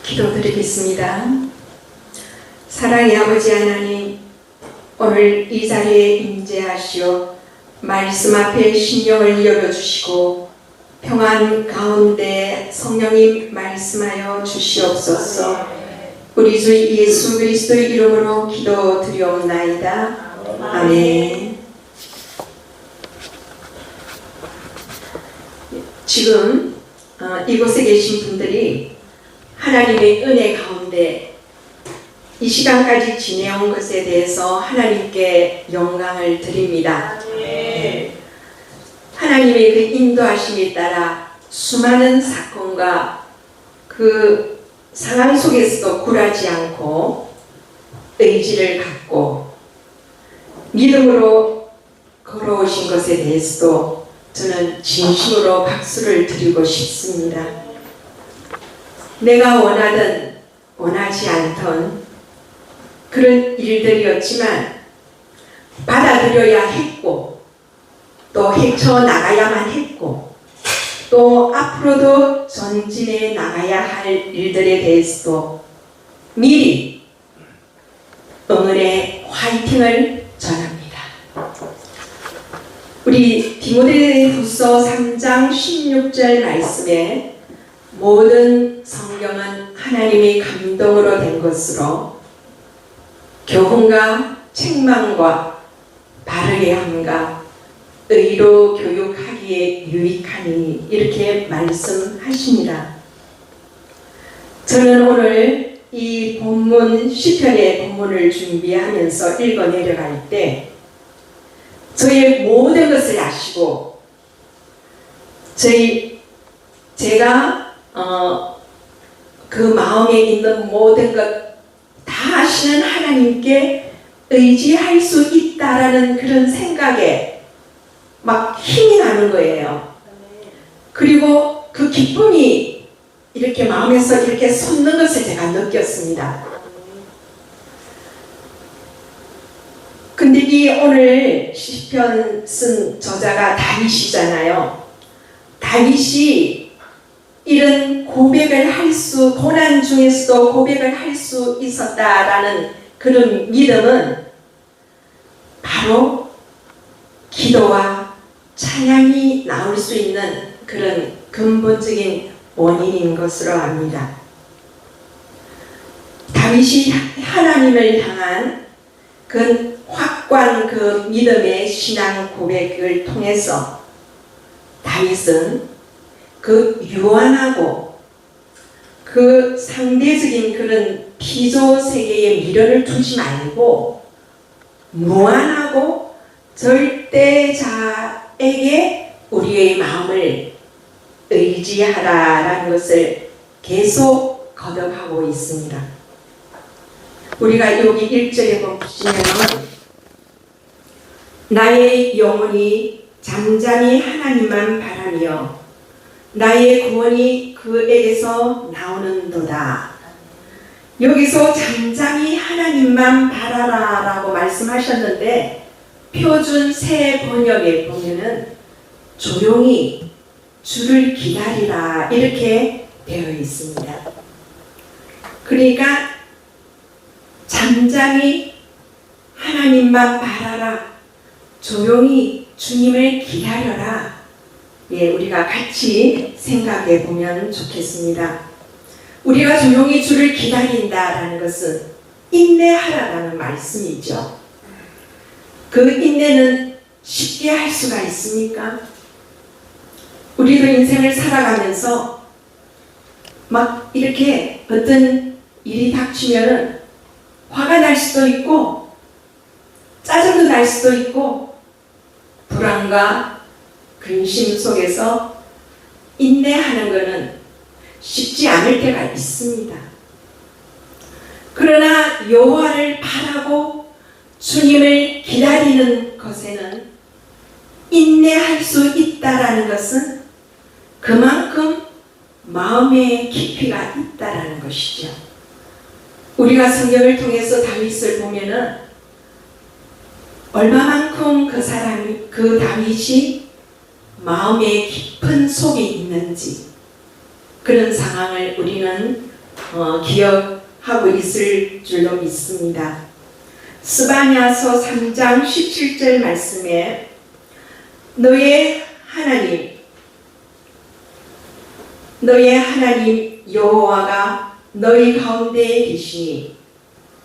기도드리겠습니다. 사랑의 아버지 하나님, 오늘 이 자리에 임재하시어 말씀 앞에 심령을 열어주시고 평안 가운데 성령님 말씀하여 주시옵소서. 우리 주 예수 그리스도의 이름으로 기도드리옵나이다. 아멘. 지금 이곳에 계신 분들이 하나님의 은혜 가운데 이 시간까지 지내온 것에 대해서 하나님께 영광을 드립니다. 하나님의 그 인도하심에 따라 수많은 사건과 그 상황 속에서도 굴하지 않고 의지를 갖고 믿음으로 걸어오신 것에 대해서도 저는 진심으로 박수를 드리고 싶습니다. 내가 원하든 원하지 않던 그런 일들이었지만 받아들여야 했고 또 헤쳐나가야만 했고 또 앞으로도 전진해 나가야 할 일들에 대해서도 미리 응원의 화이팅을 전합니다. 우리 디모데후서 3장 16절 말씀에 모든 성경은 하나님의 감동으로 된 것으로 교훈과 책망과 바르게 함과 의로 교육하기에 유익하니 이렇게 말씀하십니다. 저는 오늘 이 본문 시편의 본문을 준비하면서 읽어 내려갈 때 저의 모든 것을 아시고 제가 그 마음에 있는 모든 것 다 아시는 하나님께 의지할 수 있다라는 그런 생각에 막 힘이 나는 거예요. 그리고 그 기쁨이 이렇게 마음에서 이렇게 솟는 것을 제가 느꼈습니다. 근데 이 오늘 시편 쓴 저자가 다윗이잖아요. 다윗이 이런 고백을 고난 중에서도 고백을 할 수 있었다라는 그런 믿음은 바로 기도와 찬양이 나올 수 있는 그런 근본적인 원인인 것으로 압니다. 다윗이 하나님을 향한 그 확고한 그 믿음의 신앙 고백을 통해서 다윗은 그 유한하고 그 상대적인 그런 피조 세계에 미련을 두지 말고 무한하고 절대자에게 우리의 마음을 의지하라라는 것을 계속 거듭하고 있습니다. 우리가 여기 1절에 보시면 나의 영혼이 잠잠히 하나님만 바라며 나의 구원이 그에게서 나오는도다. 여기서 잠잠히 하나님만 바라라 라고 말씀하셨는데 표준 새 번역에 보면은 조용히 주를 기다리라 이렇게 되어 있습니다. 그러니까 잠잠히 하나님만 바라라, 조용히 주님을 기다려라. 우리가 같이 생각해 보면 좋겠습니다. 우리가 조용히 주를 기다린다라는 것은 인내하라라는 말씀이죠. 그 인내는 쉽게 할 수가 있습니까? 우리도 인생을 살아가면서 막 이렇게 어떤 일이 닥치면은 화가 날 수도 있고 짜증도 날 수도 있고 불안과 근심 속에서 인내하는 것은 쉽지 않을 때가 있습니다. 그러나 여호와를 바라고 주님을 기다리는 것에는 인내할 수 있다라는 것은 그만큼 마음의 깊이가 있다라는 것이죠. 우리가 성경을 통해서 다윗을 보면은 얼마만큼 그 다윗이 마음의 깊은 속에 있는지 그런 상황을 우리는 기억하고 있을 줄로 믿습니다. 스바냐서 3장 17절 말씀에 너의 하나님 여호와가 너희 가운데 계시니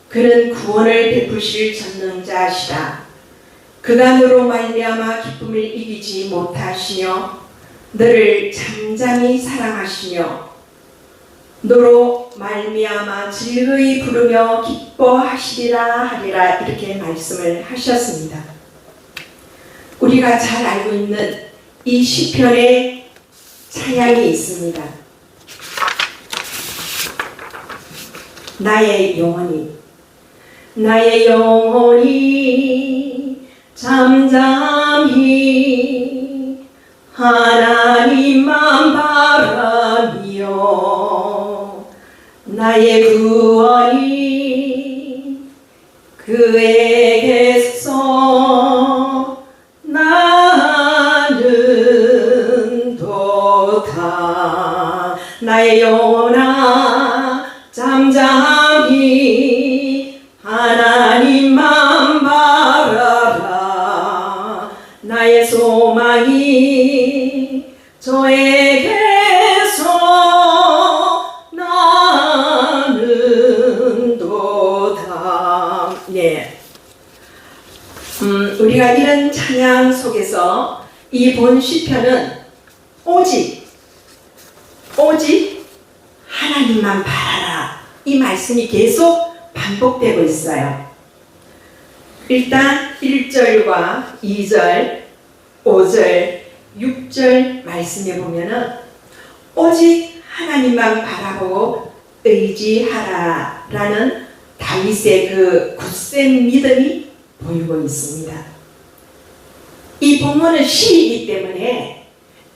그는 구원을 베푸실 전능자시다. 그가 너로 말미암아 기쁨을 이기지 못하시며 너를 잠잠히 사랑하시며 너로 말미암아 즐거이 부르며 기뻐하시리라 하리라 이렇게 말씀을 하셨습니다. 우리가 잘 알고 있는 이 시편의 찬양이 있습니다. 나의 영혼이 잠잠히 하나님만 바라며 나의 구원이 그에게서 나는 도다. 나의 영혼아 잠잠히 하나님만 바라라. 나의 소망이 저에게서 나는 도다. 네. 우리가 이런 찬양 속에서 이 본 시편은 오직 하나님만 바라라 이 말씀이 계속 반복되고 있어요. 일단 1절과 2절, 5절, 6절 말씀에 보면은 오직 하나님만 바라보고 의지하라 라는 다윗의 그 굳센 믿음이 보이고 있습니다. 이 본문은 시이기 때문에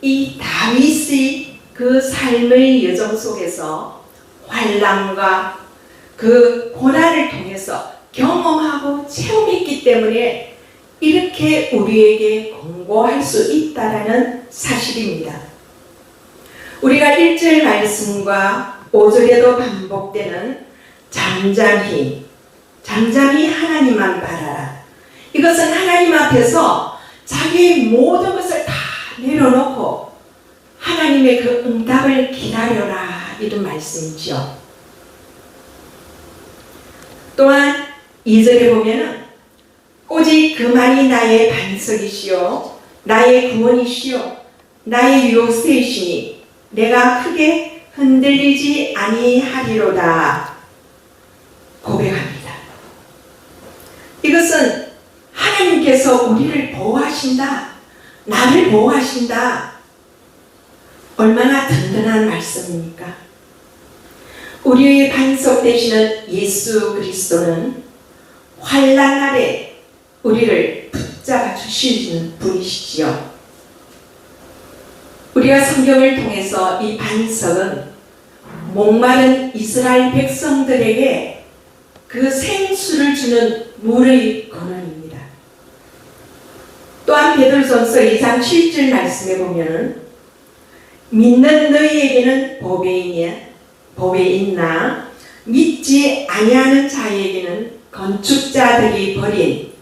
이 다윗의 그 삶의 여정 속에서 환난과 그 고난을 통해서 경험하고 체험했기 때문에 이렇게 우리에게 공고할 수 있다라는 사실입니다. 우리가 1절 말씀과 5절에도 반복되는 잠잠히 하나님만 바라라. 이것은 하나님 앞에서 자기의 모든 것을 다 내려놓고 하나님의 그 응답을 기다려라 이런 말씀이죠. 또한 2절에 보면은 오직 그만이 나의 반석이시요 나의 구원이시요 나의 요새이시니 내가 크게 흔들리지 아니하리로다 고백합니다. 이것은 하나님께서 우리를 보호하신다, 나를 보호하신다. 얼마나 든든한 말씀입니까? 우리의 반석 되시는 예수 그리스도는 환난 날에 우리를 붙잡아 주시는 분이시지요. 우리가 성경을 통해서 이 반석은 목마른 이스라엘 백성들에게 그 생수를 주는 물의 근원입니다. 또한 베드로전서 2장 7절 말씀에 보면 믿는 너희에게는 법이 있나 믿지 아니하는 자에게는 건축자들이 버린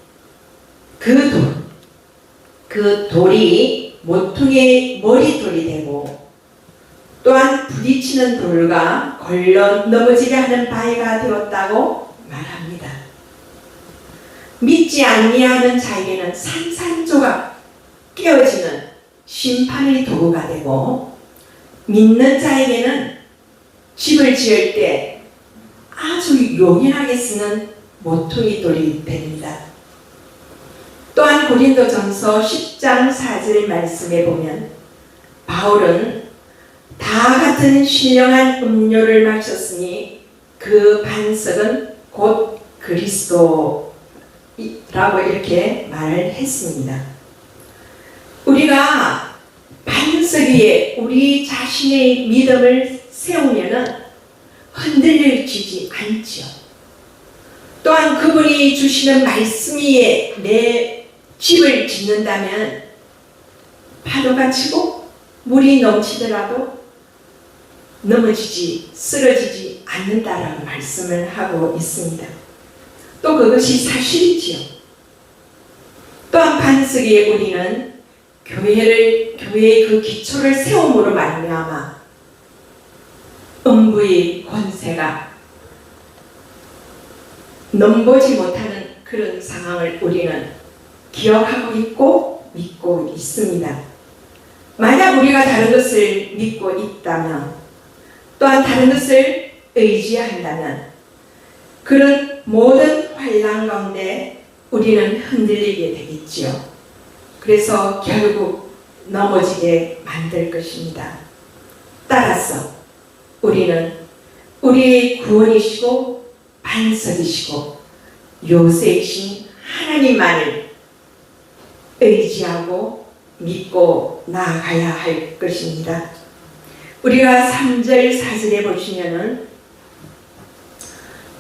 그 돌이 모퉁이의 머리돌이 되고 또한 부딪히는 돌과 걸러 넘어지게 하는 바위가 되었다고 말합니다. 믿지 아니하는 자에게는 산산조각 깨어지는 심판의 도구가 되고 믿는 자에게는 집을 지을 때 아주 요긴하게 쓰는 모퉁이 돌이 됩니다. 또한 고린도전서 10장 4절 말씀에 보면 바울은 다 같은 신령한 음료를 마셨으니 그 반석은 곧 그리스도라고 이렇게 말을 했습니다. 우리가 반석 위에 우리 자신의 믿음을 세우면은 흔들리지 않죠. 또한 그분이 주시는 말씀 위에 내 집을 짓는다면 파도가 치고 물이 넘치더라도 넘어지지 쓰러지지 않는다라고 말씀을 하고 있습니다. 또 그것이 사실이지요. 또한 반석에 우리는 교회의 그 기초를 세움으로 말미암아 음부의 권세가 넘보지 못하는 그런 상황을 우리는 기억하고 있고 믿고 있습니다. 만약 우리가 다른 것을 믿고 있다면, 또한 다른 것을 의지한다면 그런 모든 환난 가운데 우리는 흔들리게 되겠지요. 그래서 결국 넘어지게 만들 것입니다. 따라서 우리는 우리의 구원이시고 반석이시고 요새이신 하나님만을 의지하고 믿고 나아가야 할 것입니다. 우리가 3절 4절에 보시면은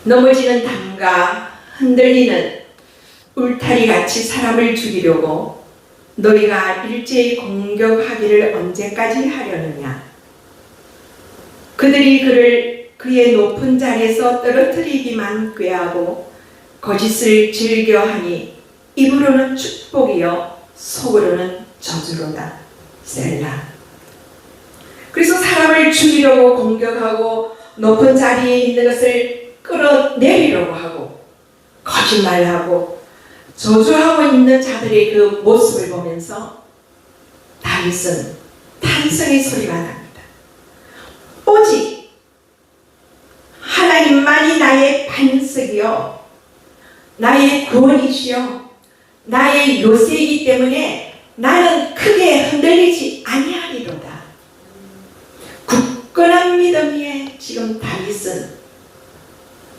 넘어지는 담과 흔들리는 울타리같이 사람을 죽이려고 너희가 일제히 공격하기를 언제까지 하려느냐. 그들이 그를 그의 높은 자리에서 떨어뜨리기만 꾀하고 거짓을 즐겨하니 입으로는 축복이요 속으로는 저주로다. 셀라. 그래서 사람을 죽이려고 공격하고 높은 자리에 있는 것을 끌어내리려고 하고 거짓말하고 저주하고 있는 자들의 그 모습을 보면서 다윗은 탄성의 소리가 납니다. 오직 하나님만이 나의 반석이요 나의 구원이시요 나의 요새이기 때문에 나는 크게 흔들리지 아니하리로다. 굳건한 믿음 위에 지금 다윗은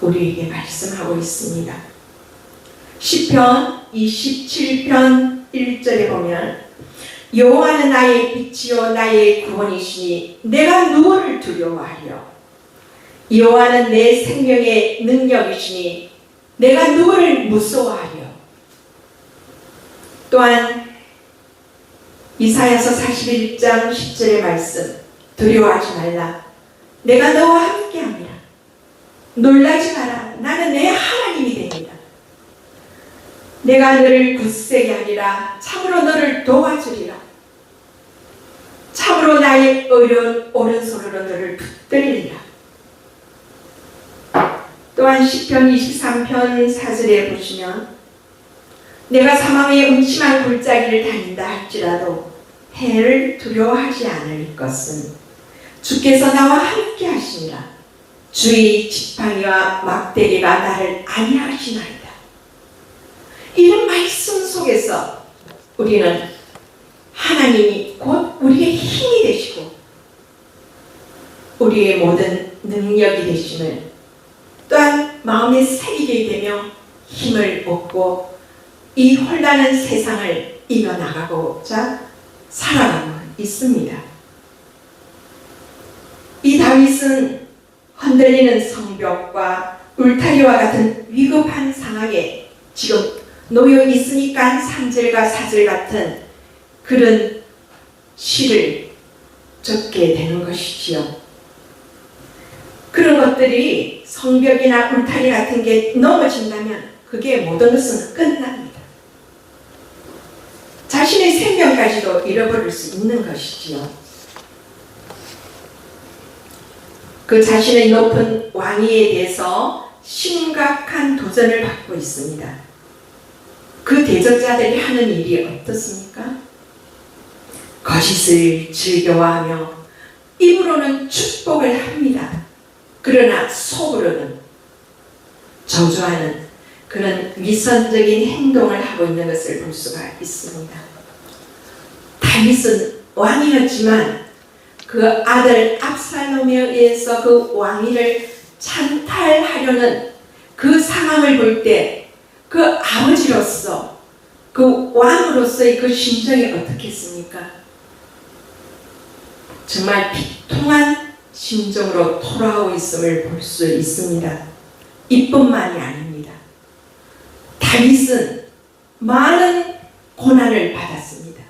우리에게 말씀하고 있습니다. 시편 27편 1절에 보면 여호와는 나의 빛이요 나의 구원이시니 내가 누구를 두려워하리요. 여호와는 내 생명의 능력이시니 내가 누구를 무서워하리요. 또한 이사야서 41장 10절의 말씀 두려워하지 말라 내가 너와 함께함이라. 놀라지 마라 나는 내 하나님이 됩니다. 내가 너를 굳세게 하리라. 참으로 너를 도와주리라. 참으로 나의 어려운 오른손으로 너를 붙들리리라. 또한 시편 23편 4절에 보시면 내가 사망의 음침한 골짜기를 다닌다 할지라도 해를 두려워하지 않을 것은 주께서 나와 함께 하시니라. 주의 지팡이와 막대기가 나를 안위하시나이다. 이런 말씀 속에서 우리는 하나님이 곧 우리의 힘이 되시고 우리의 모든 능력이 되심을 또한 마음에 새기게 되며 힘을 얻고 이 혼란한 세상을 이겨나가고자 살아가고 있습니다. 이 다윗은 흔들리는 성벽과 울타리와 같은 위급한 상황에 지금 놓여 있으니까 3절과 4절 같은 그런 시를 적게 되는 것이지요. 그런 것들이 성벽이나 울타리 같은 게 넘어진다면 그게 모든 것은 끝납니다. 자신의 생명까지도 잃어버릴 수 있는 것이지요. 그 자신의 높은 왕위에 대해서 심각한 도전을 받고 있습니다. 그 대적자들이 하는 일이 어떻습니까? 거짓을 즐겨하며 입으로는 축복을 합니다. 그러나 속으로는 저주하는 그런 위선적인 행동을 하고 있는 것을 볼 수가 있습니다. 다윗은 왕이었지만 그 아들 압살롬에 의해서 그 왕위를 찬탈하려는 그 상황을 볼 때 그 아버지로서 그 왕으로서의 그 심정이 어떻겠습니까? 정말 비통한 심정으로 돌아오고 있음을 볼 수 있습니다. 이뿐만이 아닙니다. 다윗은 많은 고난을 받았습니다.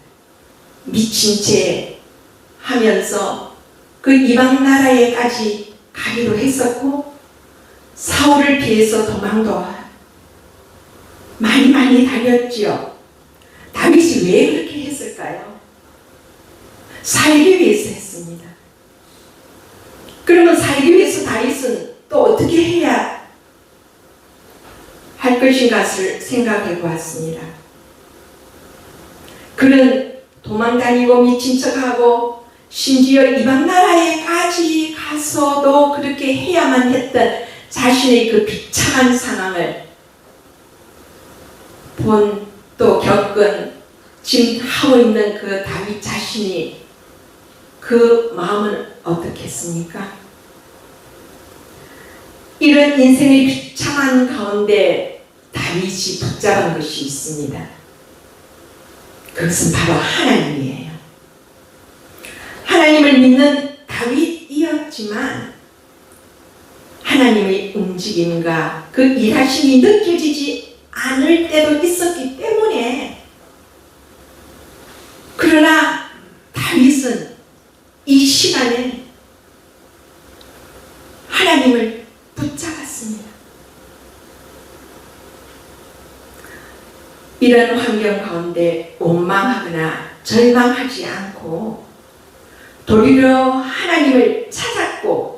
미친 채 하면서 그 이방 나라에까지 가기도 했었고 사울을 피해서 도망도 많이 다녔지요. 다윗이 왜 그렇게 했을까요? 살기 위해서 했습니다. 그러면 살기 위해서 다윗은 또 어떻게 해야 할 것인가를 생각해 보았습니다. 그는 도망다니고 미친 척하고 심지어 이방 나라에까지 가서도 그렇게 해야만 했던 자신의 그 비참한 상황을 본 또 겪은 지금 하고 있는 그 다윗 자신이 그 마음은 어떻겠습니까? 이런 인생의 비참한 가운데 다윗이 붙잡은 것이 있습니다. 그것은 바로 하나님이에요. 하나님을 믿는 다윗이었지만 하나님의 움직임과 그 일하심이 느껴지지 않을 때도 있었기 때문에, 그러나 다윗은 이 시간에 하나님을 붙잡았습니다. 이런 환경 가운데 원망하거나 절망하지 않고 도리어 하나님을 찾았고,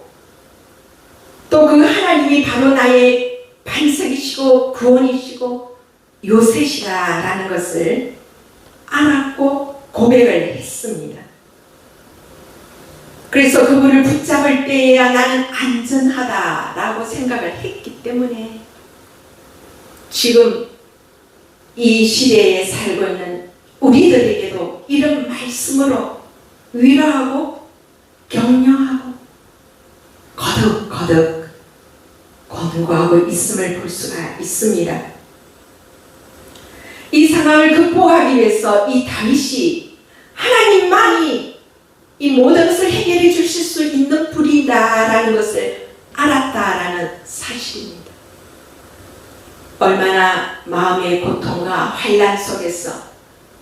또 그 하나님이 바로 나의 반석이시고 구원이시고 요새시라라는 것을 알았고 고백을 했습니다. 그래서 그분을 붙잡을 때에야 나는 안전하다라고 생각을 했기 때문에 지금 이 시대에 살고 있는 우리들에게도 이런 말씀으로 위로하고 격려하고 거듭거듭 권고하고 있음을 볼 수가 있습니다. 이 상황을 극복하기 위해서 이 다윗이 하나님만이 이 모든 것을 해결해 주실 수 있는 분이다라는 것을 알았다라는 사실입니다. 얼마나 마음의 고통과 환난 속에서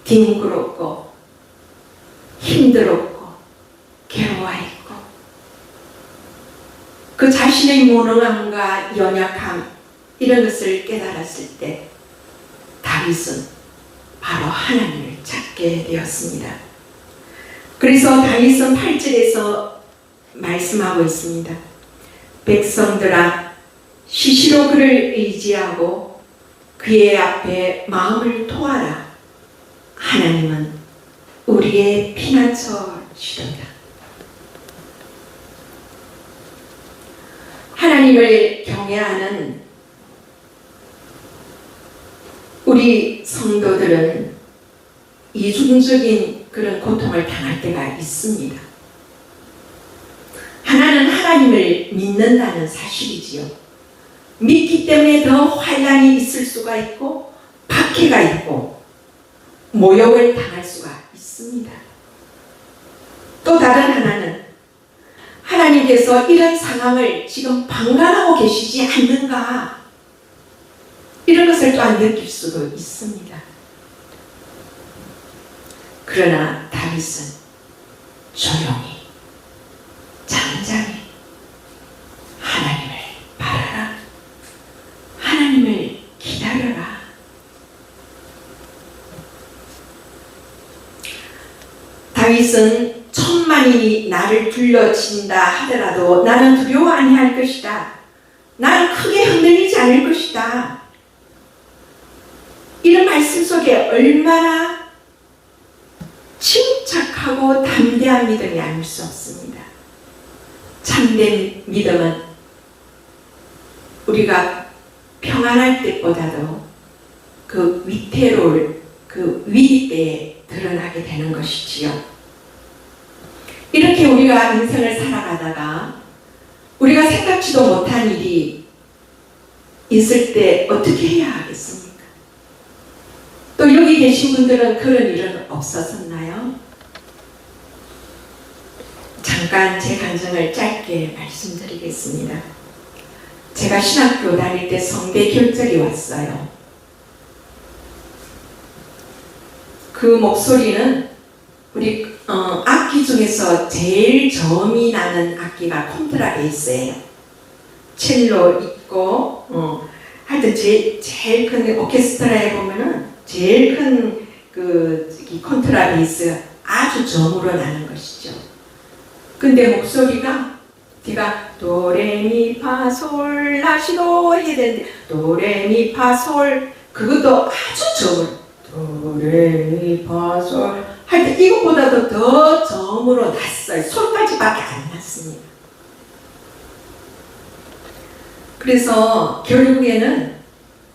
뒹굴었고 힘들었고 괴로워했고 그 자신의 무능함과 연약함 이런 것을 깨달았을 때 다윗은 바로 하나님을 찾게 되었습니다. 그래서 다윗은 8절에서 말씀하고 있습니다. 백성들아 시시로 그를 의지하고 그의 앞에 마음을 토하라. 하나님은 우리의 피난처시로다. 하나님을 경외하는 우리 성도들은 이중적인 그런 고통을 당할 때가 있습니다. 하나는 하나님을 믿는다는 사실이지요. 믿기 때문에 더 환난이 있을 수가 있고 박해가 있고 모욕을 당할 수가 있습니다. 또 다른 하나는 하나님께서 이런 상황을 지금 방관하고 계시지 않는가, 이런 것을 또한 느낄 수도 있습니다. 그러나 다윗은 조용히 잠잠히 하나님을 바라라, 하나님을 기다려라. 다윗은 천만인이 나를 둘러친다 하더라도 나는 두려워 아니할 것이다. 나는 크게 흔들리지 않을 것이다. 이런 말씀 속에 얼마나 침착하고 담대한 믿음이 아닐 수 없습니다. 참된 믿음은 우리가 평안할 때보다도 그 위태로울 그 위기 때에 드러나게 되는 것이지요. 이렇게 우리가 인생을 살아가다가 우리가 생각지도 못한 일이 있을 때 어떻게 해야 하겠습니까? 또 여기 계신 분들은 그런 일은 없었었나요? 잠깐 제 간증을 짧게 말씀드리겠습니다. 제가 신학교 다닐 때 성대 결절이 왔어요. 그 목소리는 우리 악기 중에서 제일 저음이 나는 악기가 콘트라베이스예요. 첼로 있고, 하여튼 제일 큰 오케스트라에 보면은 제일 큰 이 콘트라베이스 아주 저음으로 나는 것이죠. 근데 목소리가 제가 도레미파솔 라시도 해야 되는데 도레미파솔 그것도 아주 저음으로 도레미파솔 하여튼 이것보다도 더 저음으로 났어요. 솔까지밖에 안 났습니다. 그래서 결국에는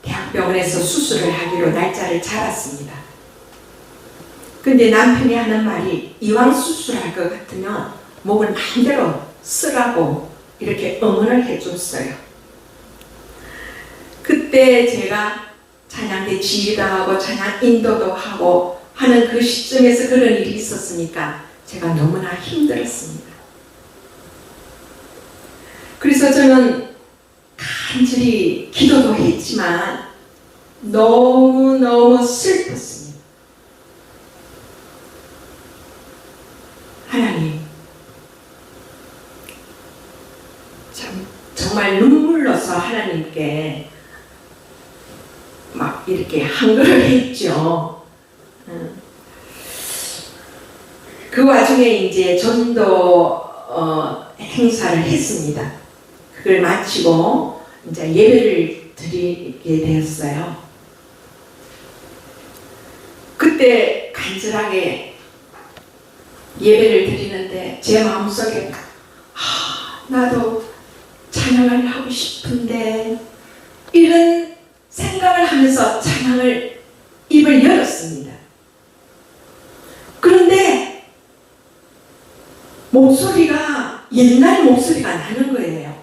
대학병원에서 수술을 하기로 날짜를 잡았습니다. 근데 남편이 하는 말이 이왕 수술할 것 같으면 목을 마음대로 쓰라고 이렇게 응원을 해줬어요. 그때 제가 찬양대 지휘도 하고 찬양 인도도 하고 하는 그 시점에서 그런 일이 있었으니까 제가 너무나 힘들었습니다. 그래서 저는 간절히 기도도 했지만 너무너무 슬펐습니다. 하나님, 정말 눈물로서 하나님께 막 이렇게 한글을 했죠. 그 와중에 이제 전도 행사를 했습니다. 그걸 마치고 이제 예배를 드리게 되었어요. 그때 간절하게 예배를 드리는데 제 마음속에 나도 찬양을 하고 싶은데 이런 생각을 하면서 찬양을 입을 열었습니다. 그런데 목소리가 옛날 목소리가 나는 거예요.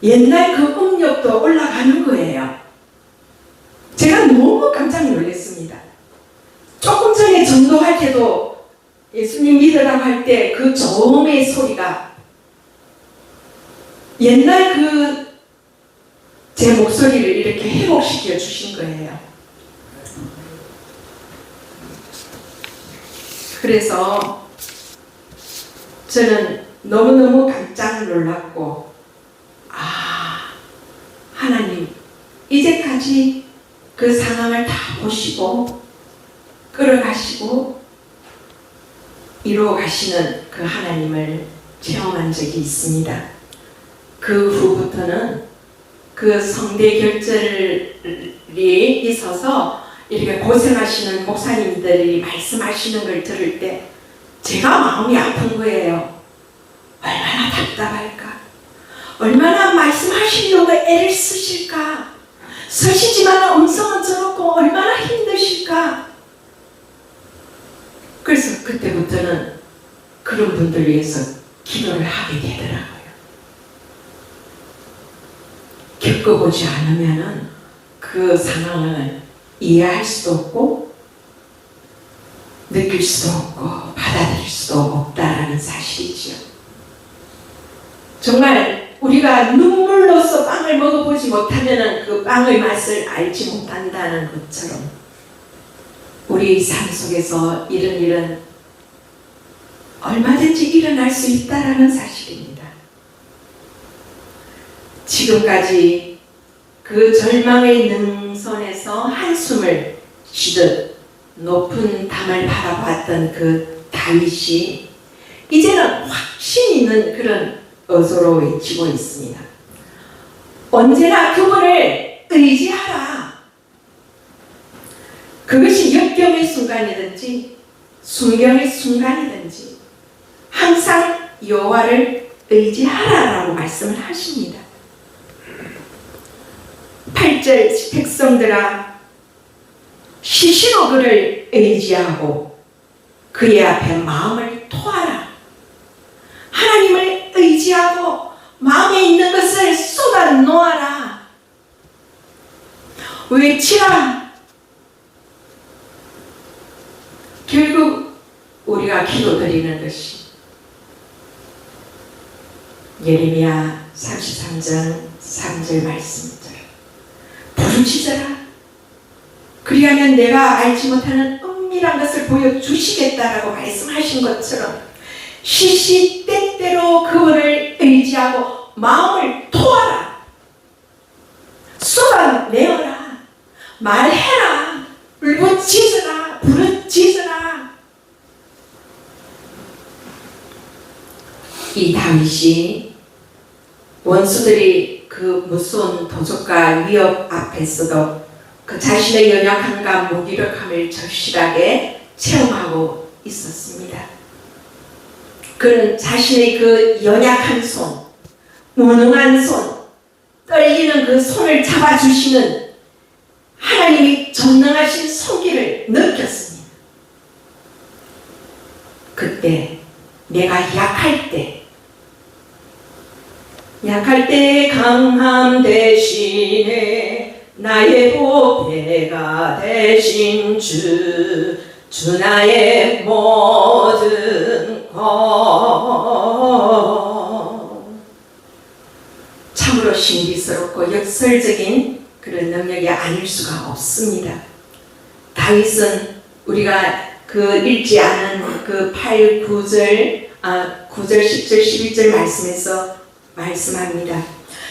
옛날 그 음역도 올라가는 거예요. 제가 너무 깜짝 놀랐습니다. 조금 전에 전도할 때도 예수님 믿으라고 할 때 그 저음의 소리가 옛날 그 제 목소리를 이렇게 회복시켜 주신 거예요. 그래서 저는 너무너무 깜짝 놀랐고 하나님 이제까지 그 상황을 다 보시고 끌어가시고 이루어 가시는 그 하나님을 체험한 적이 있습니다. 그 후부터는 그 성대 결절이 있어서 이렇게 고생하시는 목사님들이 말씀하시는 걸 들을 때 제가 마음이 아픈 거예요. 얼마나 답답할까? 얼마나 말씀하시려고 애를 쓰실까? 서시지만 음성은 저렇고 얼마나 힘드실까? 그래서 그때부터는 그런 분들 위해서 기도를 하게 되더라고요. 겪어보지 않으면 그 상황을 이해할 수도 없고 느낄 수도 없고 받아들일 수도 없다라는 사실이지요. 정말 우리가 눈물로써 빵을 먹어보지 못하면 그 빵의 맛을 알지 못한다는 것처럼 우리 삶 속에서 이런 일은 얼마든지 일어날 수 있다라는 사실입니다. 지금까지 그 절망의 능선에서 한숨을 쉬듯 높은 담을 바라봤던 그 다윗이 이제는 확신 있는 그런 어조로 외치고 있습니다. 언제나 그분을 의지하라. 그것이 역경의 순간이든지 순경의 순간이든지 항상 여호와를 의지하라라고 말씀을 하십니다. 8절 백성들아 시시로 그를 의지하고 그의 앞에 마음을 토하라. 하나님을 의지하고 마음에 있는 것을 쏟아 놓아라. 외치라. 결국 우리가 기도드리는 것이 예레미야 33장 3절 말씀입니다. 부르짖어라. 그리하면 내가 알지 못하는 동일한 것을 보여주시겠다라고 말씀하신 것처럼 시시때때로 그분을 의지하고 마음을 토하라, 쏟아내어라, 말해라, 울부짖으라, 부르짖으라. 이 다윗이 원수들이 그 무서운 도적과 위협 앞에서도 그 자신의 연약함과 무기력함을 절실하게 체험하고 있었습니다. 그는 자신의 그 연약한 손, 무능한 손, 떨리는 그 손을 잡아주시는 하나님이 전능하신 손길을 느꼈습니다. 그때 내가 약할 때 강함 대신에 나의 보배가 되신 주 나의 모든 것. 참으로 신비스럽고 역설적인 그런 능력이 아닐 수가 없습니다. 다윗은 우리가 그 읽지 않은 그 8, 9절, 9절, 10절, 11절 말씀에서 말씀합니다.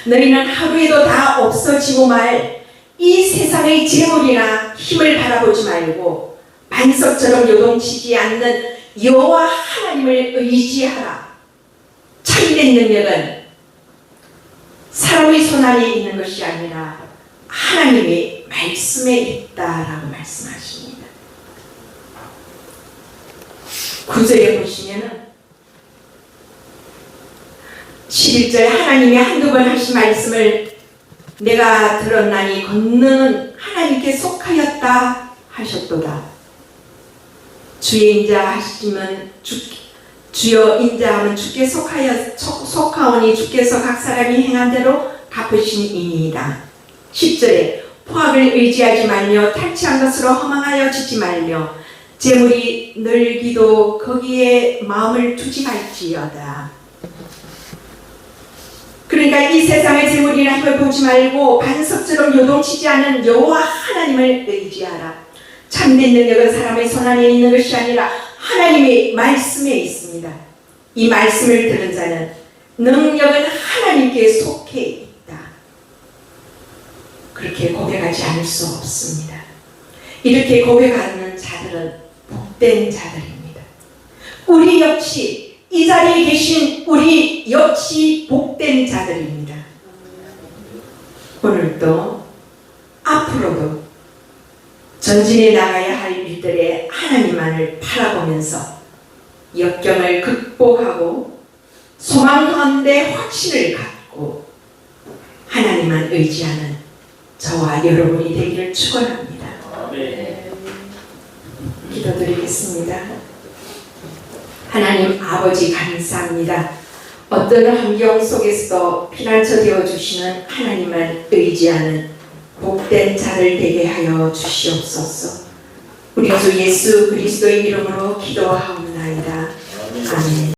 너희는 하루에도 다 없어지고 말 이 세상의 재물이나 힘을 바라보지 말고 반석처럼 요동치지 않는 여호와 하나님을 의지하라. 참된 능력은 사람의 손안에 있는 것이 아니라 하나님의 말씀에 있다라고 말씀하십니다. 9절에 보시면은 11절 하나님이 한두 번 하신 말씀을 내가 들었나니 권능은 하나님께 속하였다 하셨도다. 주의 인자 하시면 주여 인자하면 주께 속하오니 주께서 각 사람이 행한 대로 갚으시니이다. 10절에 포악을 의지하지 말며 탈취한 것으로 허망하여 지지 말며 재물이 늘기도 거기에 마음을 두지 말지어다. 그러니까 이 세상의 재물이나 힘을 보지 말고 반석처럼 요동치지 않은 여호와 하나님을 의지하라. 참된 능력은 사람의 손안에 있는 것이 아니라 하나님의 말씀에 있습니다. 이 말씀을 들은 자는 능력은 하나님께 속해 있다. 그렇게 고백하지 않을 수 없습니다. 이렇게 고백하는 자들은 복된 자들입니다. 우리 역시 이 자리에 계신 우리 역시 복된 자들입니다. 오늘도 앞으로도 전진해 나가야 할 일들에 하나님만을 바라보면서 역경을 극복하고 소망 가운데 확신을 갖고 하나님만 의지하는 저와 여러분이 되기를 축원합니다. 기도드리겠습니다. 하나님 아버지 감사합니다. 어떤 환경 속에서도 피난처 되어주시는 하나님만 의지하는 복된 자들 되게 하여 주시옵소서. 우리 주 예수 그리스도의 이름으로 기도하옵나이다. 아멘.